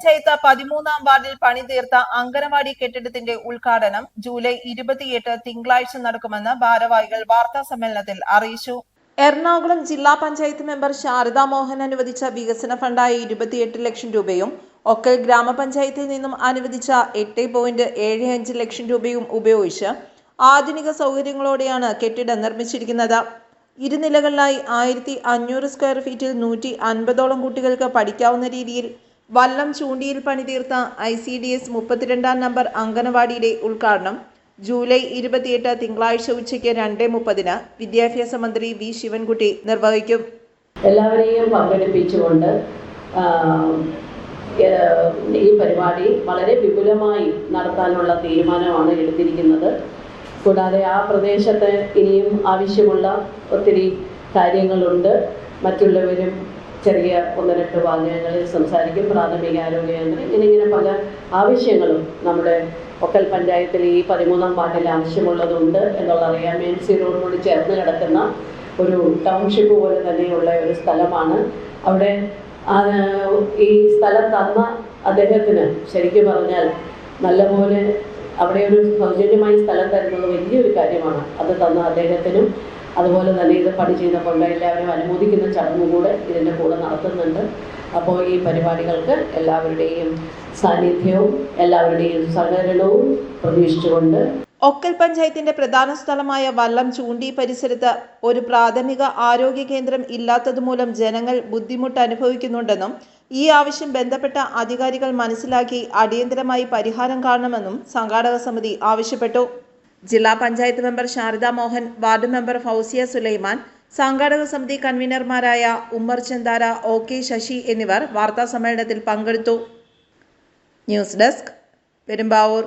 പഞ്ചായത്ത് 13-ാം വാർഡിൽ പണിതീർത്ത അങ്കണവാടി കെട്ടിടത്തിന്റെ ഉദ്ഘാടനം ജൂലൈ 28 തിങ്കളാഴ്ച നടക്കുമെന്ന് ഭാരവാഹികൾ വാർത്താസമ്മേളനത്തിൽ അറിയിച്ചു. എറണാകുളം ജില്ലാ പഞ്ചായത്ത് മെമ്പർ ശാരദ മോഹൻ അനുവദിച്ച വികസന ഫണ്ടായ 28 ലക്ഷം രൂപയും ഒക്കൽ ഗ്രാമപഞ്ചായത്തിൽ നിന്നും അനുവദിച്ച 8.75 ലക്ഷം രൂപയും ഉപയോഗിച്ച് ആധുനിക സൗകര്യങ്ങളോടെയാണ് കെട്ടിടം നിർമ്മിച്ചിരിക്കുന്നത്. ഇരുനിലകളിലായി 1500 സ്ക്വയർ ഫീറ്റിൽ 150ഓളം കുട്ടികൾക്ക് പഠിക്കാവുന്ന രീതിയിൽ വല്ലം ചൂണ്ടിയിൽ പണിതീർത്ത ICDS 32-ാം നമ്പർ അങ്കണവാടിയുടെ ഉദ്ഘാടനം ജൂലൈ 28 തിങ്കളാഴ്ച ഉച്ചയ്ക്ക് 2:30 വിദ്യാഭ്യാസ മന്ത്രി വി ശിവൻകുട്ടി നിർവഹിക്കും. എല്ലാവരെയും പങ്കെടുപ്പിച്ചുകൊണ്ട് ഈ പരിപാടി വളരെ വിപുലമായി നടത്താനുള്ള തീരുമാനമാണ് എടുത്തിരിക്കുന്നത്. കൂടാതെ ആ പ്രദേശത്ത് ഇനിയും ആവശ്യമുള്ള ഒത്തിരി കാര്യങ്ങളുണ്ട്. മറ്റുള്ളവരും ചെറിയ 1-2 വാചകങ്ങളിൽ സംസാരിക്കും. പ്രാഥമിക ആരോഗ്യ കേന്ദ്രം ഇങ്ങനെ പല ആവശ്യങ്ങളും നമ്മുടെ ഒക്കൽ പഞ്ചായത്തിൽ ഈ 13-ാം വാർഡിൽ ആവശ്യമുള്ളതുണ്ട് എന്നുള്ളതറിയാം. MNC റോഡിനോട് ചേർന്ന് കിടക്കുന്ന ഒരു ടൗൺഷിപ്പ് പോലെ തന്നെയുള്ള ഒരു സ്ഥലമാണ്. അവിടെ ഈ സ്ഥലം തന്ന അദ്ദേഹത്തിന് ശരിക്കും പറഞ്ഞാൽ നല്ലപോലെ അവിടെ ഒരു സൗജന്യമായി സ്ഥലം തരുന്നത് വലിയൊരു കാര്യമാണ്. അത് തന്ന അദ്ദേഹത്തിനും അതുപോലെ തന്നെ ഇത് പണി ചെയ്തുകൊണ്ട് എല്ലാവരും അനുമോദിക്കുന്ന ചടങ്ങ് കൂടെ ഇതിൻ്റെ കൂടെ നടത്തുന്നുണ്ട്. അപ്പോൾ ഈ പരിപാടികൾക്ക് എല്ലാവരുടെയും സാന്നിധ്യവും എല്ലാവരുടെയും സഹകരണവും പ്രതീക്ഷിച്ചുകൊണ്ട് ഒക്കൽ പഞ്ചായത്തിന്റെ പ്രധാന സ്ഥലമായ വല്ലം ചൂണ്ടി പരിസരത്ത് ഒരു പ്രാഥമിക ആരോഗ്യ കേന്ദ്രം ഇല്ലാത്തതുമൂലം ജനങ്ങൾ ബുദ്ധിമുട്ട് അനുഭവിക്കുന്നുണ്ടെന്നും ഈ ആവശ്യം ബന്ധപ്പെട്ട അധികാരികൾ മനസ്സിലാക്കി അടിയന്തരമായി പരിഹാരം കാണണമെന്നും സംഘാടക സമിതി ആവശ്യപ്പെട്ടു. ജില്ലാ panchayat member Sharada Mohan, ward member Fousiya Sulaiman, സംഘാടക സമിതി കൺവീനർമാരായ ഉമ്മർ ചന്ദാര, OK ശശി എന്നിവർ വാർത്താ സമ്മേളനത്തിൽ പങ്കെടുത്തു. News desk, Perumbavoor.